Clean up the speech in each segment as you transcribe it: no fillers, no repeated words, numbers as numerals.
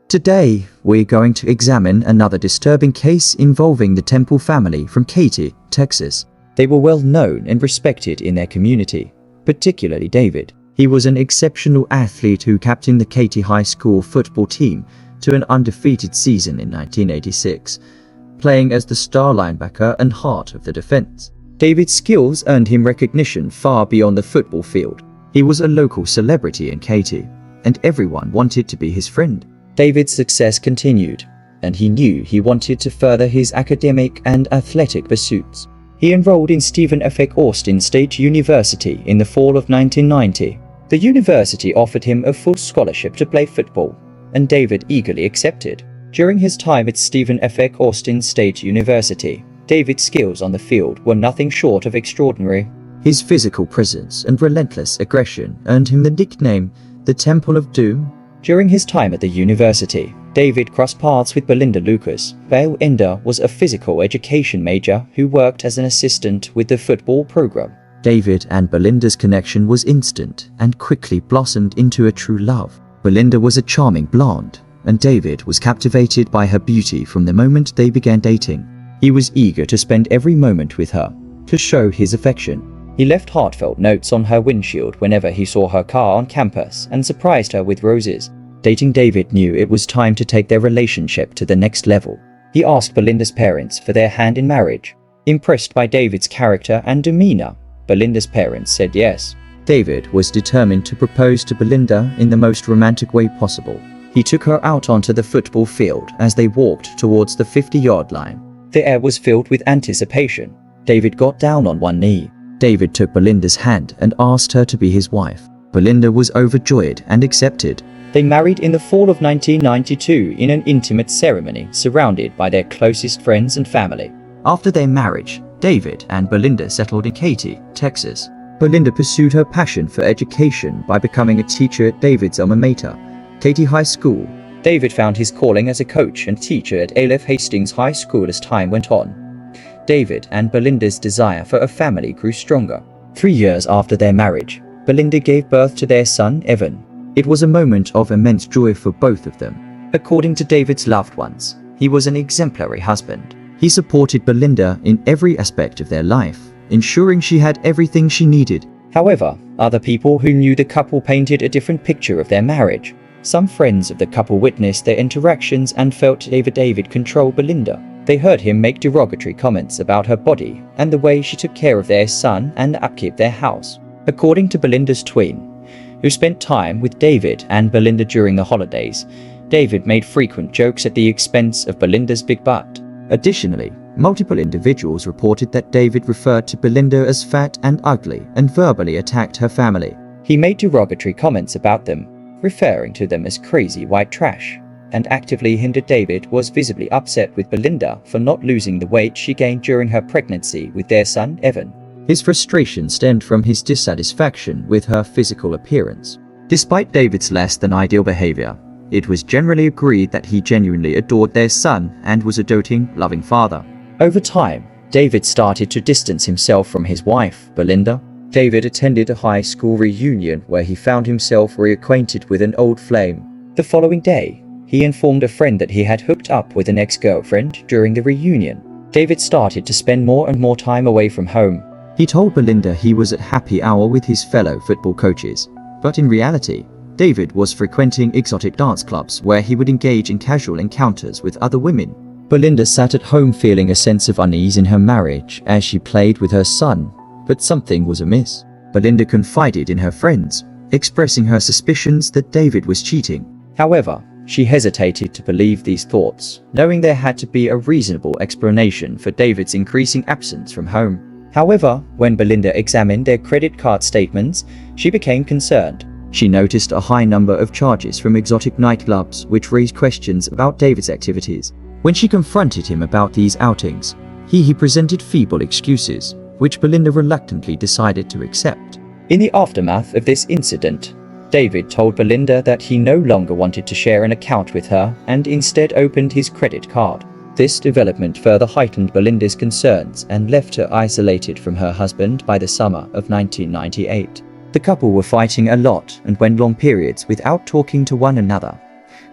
Today, we're going to examine another disturbing case involving the Temple family from Katy, Texas. They were well known and respected in their community, particularly David. He was an exceptional athlete who captained the Katy High School football team to an undefeated season in 1986, playing as the star linebacker and heart of the defense. David's skills earned him recognition far beyond the football field. He was a local celebrity in Katy, and everyone wanted to be his friend. David's success continued, and he knew he wanted to further his academic and athletic pursuits. He enrolled in Stephen F. Austin State University in the fall of 1990. The university offered him a full scholarship to play football, and David eagerly accepted. During his time at Stephen F. Austin State University, David's skills on the field were nothing short of extraordinary. His physical presence and relentless aggression earned him the nickname the Temple of Doom. During his time at the university, David crossed paths with Belinda Lucas. Belinda was a physical education major who worked as an assistant with the football program. David and Belinda's connection was instant and quickly blossomed into a true love. Belinda was a charming blonde, and David was captivated by her beauty from the moment they began dating. He was eager to spend every moment with her, to show his affection. He left heartfelt notes on her windshield whenever he saw her car on campus and surprised her with roses. Dating David knew it was time to take their relationship to the next level. He asked Belinda's parents for their hand in marriage. Impressed by David's character and demeanor, Belinda's parents said yes. David was determined to propose to Belinda in the most romantic way possible. He took her out onto the football field as they walked towards the 50-yard line. The air was filled with anticipation. David got down on one knee. David took Belinda's hand and asked her to be his wife. Belinda was overjoyed and accepted. They married in the fall of 1992 in an intimate ceremony surrounded by their closest friends and family. After their marriage, David and Belinda settled in Katy, Texas. Belinda pursued her passion for education by becoming a teacher at David's alma mater, Katy High School. David found his calling as a coach and teacher at A.L.F. Hastings High School as time went on. David and Belinda's desire for a family grew stronger. 3 years after their marriage, Belinda gave birth to their son, Evan. It was a moment of immense joy for both of them. According to David's loved ones, he was an exemplary husband. He supported Belinda in every aspect of their life, ensuring she had everything she needed. However, other people who knew the couple painted a different picture of their marriage. Some friends of the couple witnessed their interactions and felt David controlled Belinda. They heard him make derogatory comments about her body and the way she took care of their son and upkeep their house. According to Belinda's twin, who spent time with David and Belinda during the holidays, David made frequent jokes at the expense of Belinda's big butt. Additionally, multiple individuals reported that David referred to Belinda as fat and ugly and verbally attacked her family. He made derogatory comments about them, referring to them as crazy white trash, and actively hindered. David was visibly upset with Belinda for not losing the weight she gained during her pregnancy with their son, Evan. His frustration stemmed from his dissatisfaction with her physical appearance. Despite David's less than ideal behavior, it was generally agreed that he genuinely adored their son and was a doting, loving father. Over time, David started to distance himself from his wife, Belinda. David attended a high school reunion where he found himself reacquainted with an old flame. The following day, he informed a friend that he had hooked up with an ex-girlfriend during the reunion. David started to spend more and more time away from home. He told Belinda he was at happy hour with his fellow football coaches, but in reality, David was frequenting exotic dance clubs where he would engage in casual encounters with other women. Belinda sat at home feeling a sense of unease in her marriage as she played with her son, but something was amiss. Belinda confided in her friends, expressing her suspicions that David was cheating. However, she hesitated to believe these thoughts, knowing there had to be a reasonable explanation for David's increasing absence from home. However, when Belinda examined their credit card statements, she became concerned. She noticed a high number of charges from exotic nightclubs, which raised questions about David's activities. When she confronted him about these outings, he presented feeble excuses, which Belinda reluctantly decided to accept. In the aftermath of this incident, David told Belinda that he no longer wanted to share an account with her and instead opened his credit card. This development further heightened Belinda's concerns and left her isolated from her husband by the summer of 1998. The couple were fighting a lot and went long periods without talking to one another.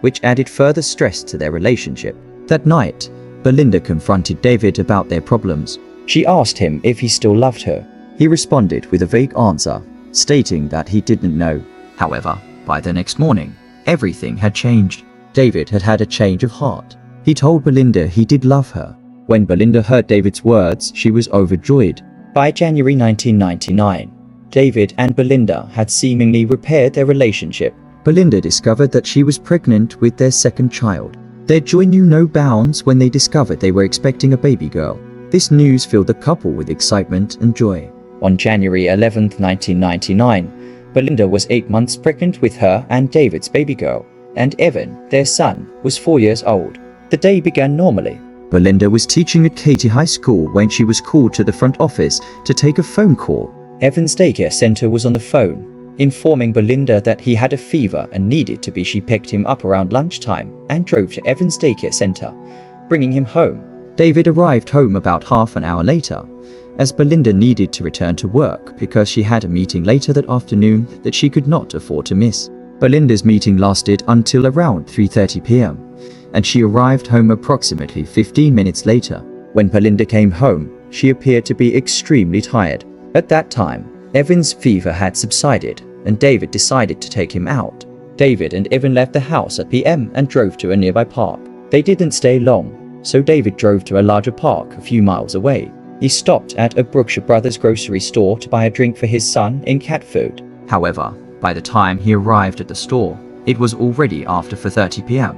which added further stress to their relationship. That night, Belinda confronted David about their problems. She asked him if he still loved her. He responded with a vague answer, stating that he didn't know. However, by the next morning, everything had changed. David had had a change of heart. He told Belinda he did love her. When Belinda heard David's words, she was overjoyed. By January 1999, David and Belinda had seemingly repaired their relationship. Belinda discovered that she was pregnant with their second child. Their joy knew no bounds when they discovered they were expecting a baby girl. This news filled the couple with excitement and joy. On January 11, 1999, Belinda was 8 months pregnant with her and David's baby girl, and Evan, their son, was 4 years old. The day began normally. Belinda was teaching at Katy High School when she was called to the front office to take a phone call. Evan's daycare center was on the phone, informing Belinda that he had a fever and needed to be. She picked him up around lunchtime and drove to Evan's daycare center, bringing him home. David arrived home about half an hour later, as Belinda needed to return to work because she had a meeting later that afternoon that she could not afford to miss. Belinda's meeting lasted until around 3:30 p.m. and she arrived home approximately 15 minutes later. When Belinda came home, she appeared to be extremely tired. At that time, Evan's fever had subsided and David decided to take him out. David and Evan left the house at p.m. and drove to a nearby park. They didn't stay long, so David drove to a larger park a few miles away. He stopped at a Brookshire Brothers grocery store to buy a drink for his son in cat food. However, by the time he arrived at the store, it was already after 4:30 p.m.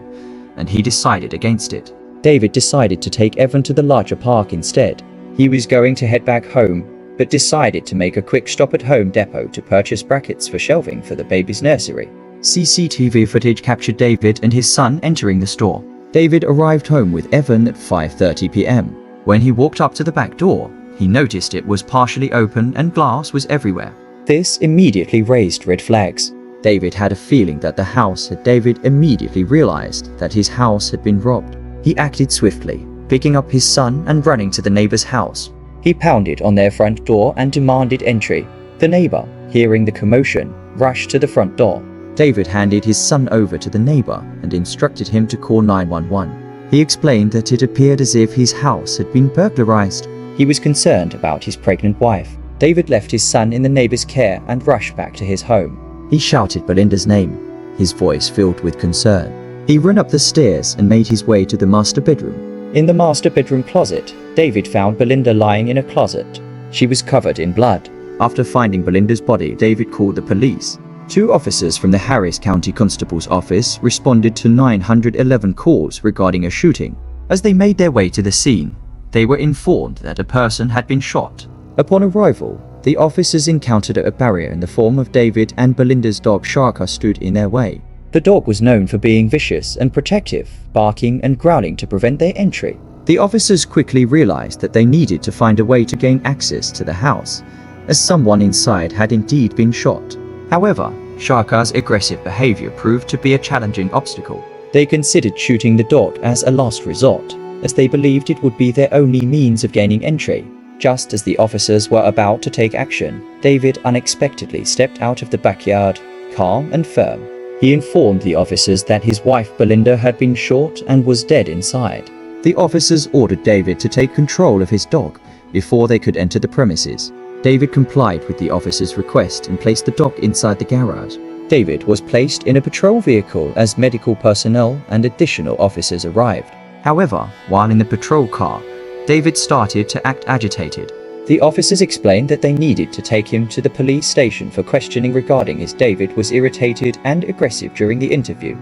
and he decided against it. David decided to take Evan to the larger park instead. He was going to head back home, but decided to make a quick stop at Home Depot to purchase brackets for shelving for the baby's nursery. CCTV footage captured David and his son entering the store. David arrived home with Evan at 5:30 p.m. When he walked up to the back door, he noticed it was partially open and glass was everywhere. This immediately raised red flags. David had a feeling that the house had. David immediately realized that his house had been robbed. He acted swiftly, picking up his son and running to the neighbor's house. He pounded on their front door and demanded entry. The neighbor, hearing the commotion, rushed to the front door. David handed his son over to the neighbor and instructed him to call 911. He explained that it appeared as if his house had been burglarized. He was concerned about his pregnant wife. David left his son in the neighbor's care and rushed back to his home. He shouted Belinda's name, his voice filled with concern. He ran up the stairs and made his way to the master bedroom. In the master bedroom closet, David found Belinda lying in a closet. She was covered in blood. After finding Belinda's body, David called the police. 2 officers from the Harris County Constable's office responded to 911 calls regarding a shooting. As they made their way to the scene, they were informed that a person had been shot. Upon arrival, the officers encountered a barrier in the form of David and Belinda's dog Sharka stood in their way. The dog was known for being vicious and protective, barking and growling to prevent their entry. The officers quickly realized that they needed to find a way to gain access to the house, as someone inside had indeed been shot. However, Sharka's aggressive behavior proved to be a challenging obstacle. They considered shooting the dog as a last resort, as they believed it would be their only means of gaining entry. Just as the officers were about to take action, David unexpectedly stepped out of the backyard, calm and firm. He informed the officers that his wife Belinda had been shot and was dead inside. The officers ordered David to take control of his dog before they could enter the premises. David complied with the officer's request and placed the dog inside the garage. David was placed in a patrol vehicle as medical personnel and additional officers arrived. However, while in the patrol car, David started to act agitated. The officers explained that they needed to take him to the police station for questioning regarding as David was irritated and aggressive during the interview,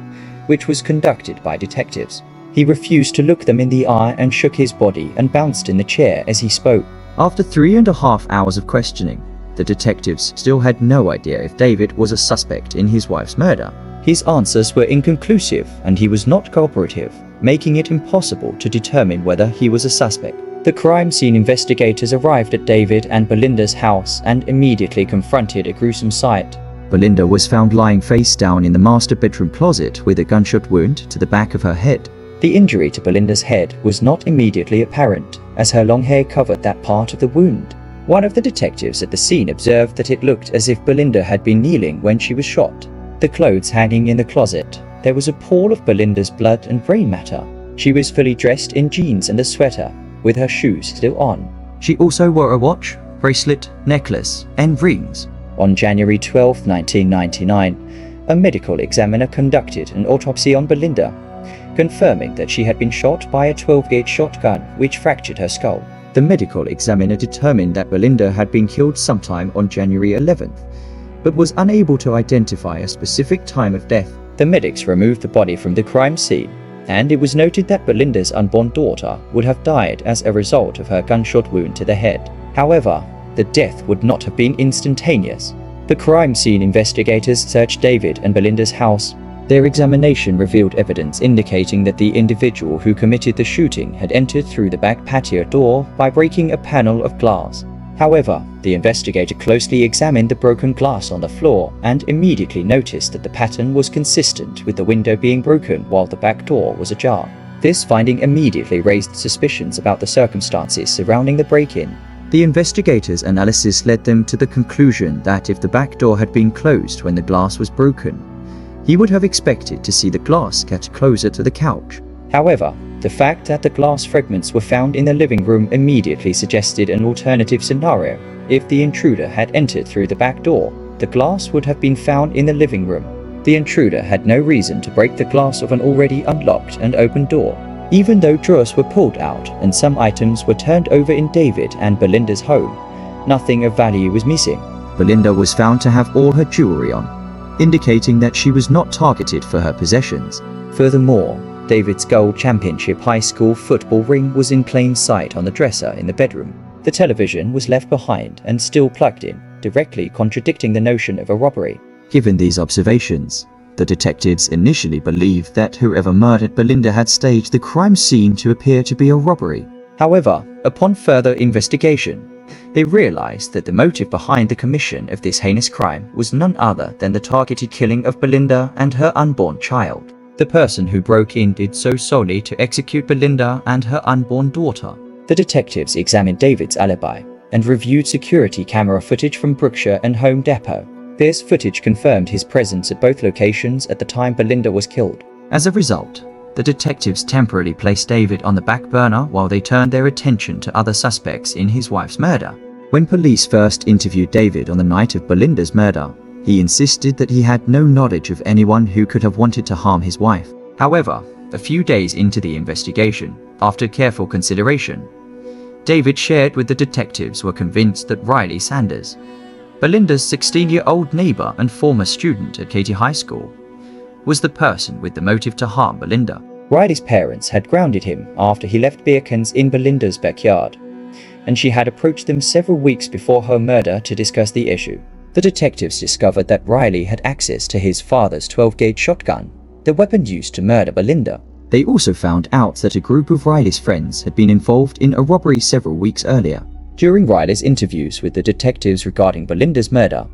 which was conducted by detectives. He refused to look them in the eye and shook his body and bounced in the chair as he spoke. After 3.5 hours of questioning, the detectives still had no idea if David was a suspect in his wife's murder. His answers were inconclusive and he was not cooperative, making it impossible to determine whether he was a suspect. The crime scene investigators arrived at David and Belinda's house and immediately confronted a gruesome sight. Belinda was found lying face down in the master bedroom closet with a gunshot wound to the back of her head. The injury to Belinda's head was not immediately apparent, as her long hair covered that part of the wound. One of the detectives at the scene observed that it looked as if Belinda had been kneeling when she was shot. The clothes hanging in the closet there was a pool of Belinda's blood and brain matter. She was fully dressed in jeans and a sweater, with her shoes still on. She also wore a watch, bracelet, necklace, and rings. On January 12, 1999, a medical examiner conducted an autopsy on Belinda, confirming that she had been shot by a 12-gauge shotgun which fractured her skull. The medical examiner determined that Belinda had been killed sometime on January 11th, but was unable to identify a specific time of death. The medics removed the body from the crime scene, and it was noted that Belinda's unborn daughter would have died as a result of her gunshot wound to the head. However, the death would not have been instantaneous. The crime scene investigators searched David and Belinda's house. Their examination revealed evidence indicating that the individual who committed the shooting had entered through the back patio door by breaking a panel of glass. However, the investigator closely examined the broken glass on the floor and immediately noticed that the pattern was consistent with the window being broken while the back door was ajar. This finding immediately raised suspicions about the circumstances surrounding the break-in. The investigators' analysis led them to the conclusion that if the back door had been closed when the glass was broken, he would have expected to see the glass get closer to the couch. However, the fact that the glass fragments were found in the living room immediately suggested an alternative scenario. If the intruder had entered through the back door, the glass would have been found in the living room. The intruder had no reason to break the glass of an already unlocked and open door. Even though drawers were pulled out and some items were turned over in David and Belinda's home, nothing of value was missing. Belinda was found to have all her jewelry on, indicating that she was not targeted for her possessions. Furthermore, David's gold championship high school football ring was in plain sight on the dresser in the bedroom. The television was left behind and still plugged in, directly contradicting the notion of a robbery. Given these observations, the detectives initially believed that whoever murdered Belinda had staged the crime scene to appear to be a robbery. However, upon further investigation, they realized that the motive behind the commission of this heinous crime was none other than the targeted killing of Belinda and her unborn child. The person who broke in did so solely to execute Belinda and her unborn daughter. The detectives examined David's alibi and reviewed security camera footage from Brookshire and Home Depot. This footage confirmed his presence at both locations at the time Belinda was killed. As a result, the detectives temporarily placed David on the back burner while they turned their attention to other suspects in his wife's murder. When police first interviewed David on the night of Belinda's murder, he insisted that he had no knowledge of anyone who could have wanted to harm his wife. However, a few days into the investigation, after careful consideration, David shared with the detectives were convinced that Riley Sanders, Belinda's 16-year-old neighbor and former student at Katy High School, was the person with the motive to harm Belinda. Riley's parents had grounded him after he left beer cans in Belinda's backyard, and she had approached them several weeks before her murder to discuss the issue. The detectives discovered that Riley had access to his father's 12-gauge shotgun, the weapon used to murder Belinda. They also found out that a group of Riley's friends had been involved in a robbery several weeks earlier. During Riley's interviews with the detectives regarding Belinda's murder,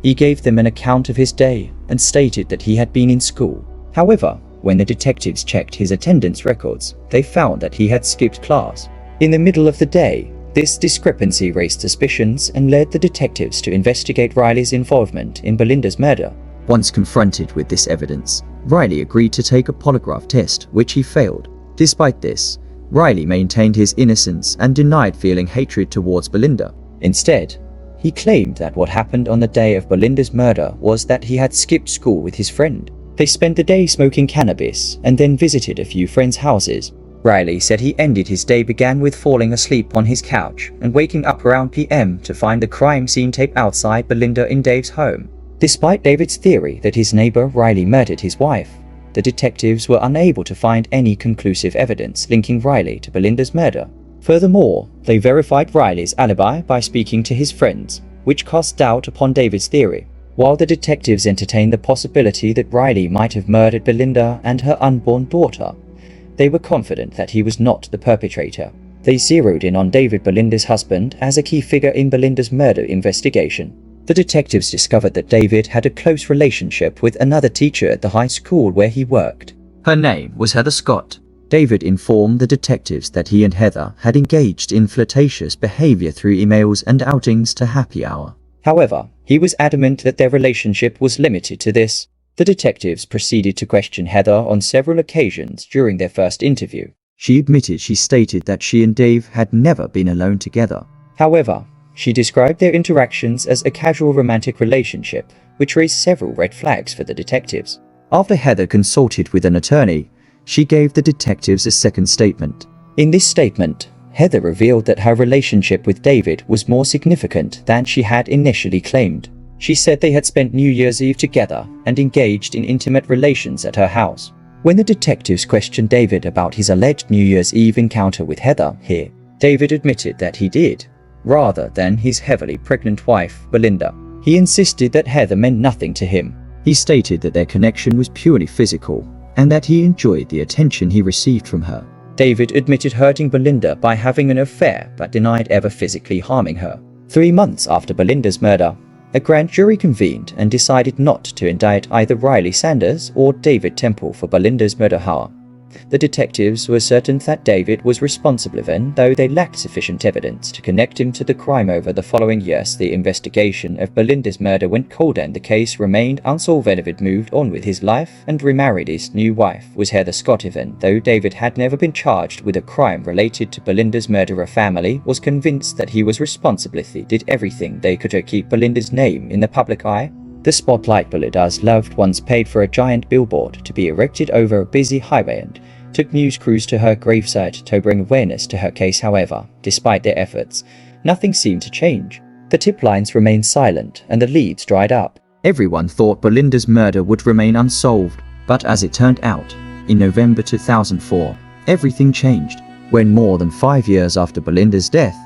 he gave them an account of his day and stated that he had been in school. However, when the detectives checked his attendance records, they found that he had skipped class. In the middle of the day, this discrepancy raised suspicions and led the detectives to investigate Riley's involvement in Belinda's murder. Once confronted with this evidence, Riley agreed to take a polygraph test, which he failed. Despite this, Riley maintained his innocence and denied feeling hatred towards Belinda. Instead, he claimed that what happened on the day of Belinda's murder was that he had skipped school with his friend. They spent the day smoking cannabis and then visited a few friends' houses. Riley said he ended his day began with falling asleep on his couch and waking up around PM to find the crime scene tape outside Belinda in Dave's home. Despite David's theory that his neighbor Riley murdered his wife, the detectives were unable to find any conclusive evidence linking Riley to Belinda's murder. Furthermore, they verified Riley's alibi by speaking to his friends, which cast doubt upon David's theory. While the detectives entertained the possibility that Riley might have murdered Belinda and her unborn daughter, they were confident that he was not the perpetrator. They zeroed in on David, Belinda's husband, as a key figure in Belinda's murder investigation. The detectives discovered that David had a close relationship with another teacher at the high school where he worked. Her name was Heather Scott. David informed the detectives that he and Heather had engaged in flirtatious behavior through emails and outings to happy hour. However, he was adamant that their relationship was limited to this. The detectives proceeded to question Heather on several occasions during their first interview. She admitted she stated that she and Dave had never been alone together. However, she described their interactions as a casual romantic relationship, which raised several red flags for the detectives. After Heather consulted with an attorney, she gave the detectives a second statement. In this statement, Heather revealed that her relationship with David was more significant than she had initially claimed. She said they had spent New Year's Eve together and engaged in intimate relations at her house. When the detectives questioned David about his alleged New Year's Eve encounter with Heather here, David admitted that he did, rather than his heavily pregnant wife, Belinda. He insisted that Heather meant nothing to him. He stated that their connection was purely physical, and that he enjoyed the attention he received from her. David admitted hurting Belinda by having an affair, but denied ever physically harming her. 3 months after Belinda's murder, a grand jury convened and decided not to indict either Riley Sanders or David Temple for Belinda's murder. However, the detectives were certain that David was responsible, even though they lacked sufficient evidence to connect him to the crime. Over the following years, the investigation of Belinda's murder went cold and the case remained unsolved. David moved on with his life and remarried. His new wife was Heather Scott. Even though David had never been charged with a crime related to Belinda's murder, her family was convinced that he was responsible. They did everything they could to keep Belinda's name in the public eye. The spotlight Belinda's loved ones paid for a giant billboard to be erected over a busy highway and took news crews to her gravesite to bring awareness to her case. However, despite their efforts, nothing seemed to change. The tip lines remained silent and the leads dried up. Everyone thought Belinda's murder would remain unsolved, but as it turned out, in November 2004, everything changed. When more than 5 years after Belinda's death,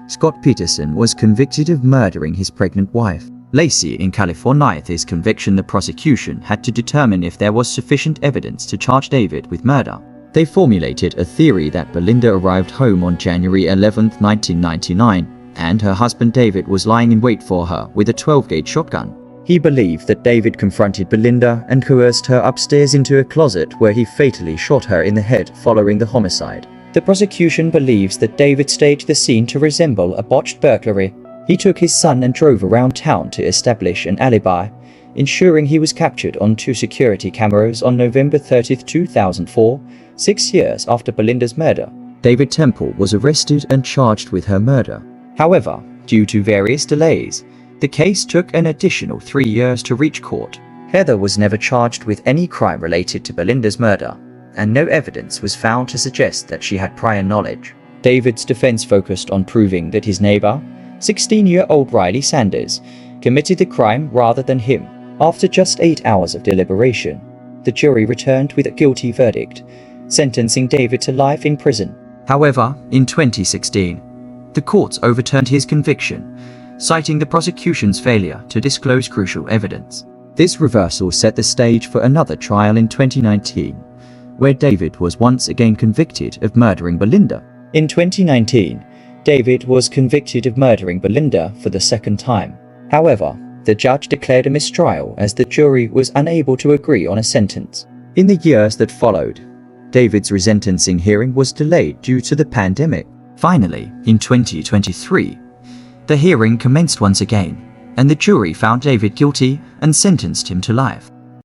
Scott Peterson was convicted of murdering his pregnant wife, Lacey, in California. This conviction, the prosecution had to determine if there was sufficient evidence to charge David with murder. They formulated a theory that Belinda arrived home on January 11, 1999, and her husband David was lying in wait for her with a 12-gauge shotgun. He believed that David confronted Belinda and coerced her upstairs into a closet where he fatally shot her in the head following the homicide. The prosecution believes that David staged the scene to resemble a botched burglary. He took his son and drove around town to establish an alibi, ensuring he was captured on 2 security cameras on November 30, 2004, 6 years after Belinda's murder. David Temple was arrested and charged with her murder. However, due to various delays, the case took an additional 3 years to reach court. Heather was never charged with any crime related to Belinda's murder, and no evidence was found to suggest that she had prior knowledge. David's defense focused on proving that his neighbor, 16-year-old Riley Sanders, committed the crime rather than him. After just 8 hours of deliberation, the jury returned with a guilty verdict, sentencing David to life in prison. However, in 2016, the courts overturned his conviction, citing the prosecution's failure to disclose crucial evidence. This reversal set the stage for another trial in 2019, where David was once again convicted of murdering Belinda. In 2019, David was convicted of murdering Belinda for the second time. However, the judge declared a mistrial as the jury was unable to agree on a sentence. In the years that followed, David's resentencing hearing was delayed due to the pandemic. Finally, in 2023, the hearing commenced once again, and the jury found David guilty and sentenced him to life.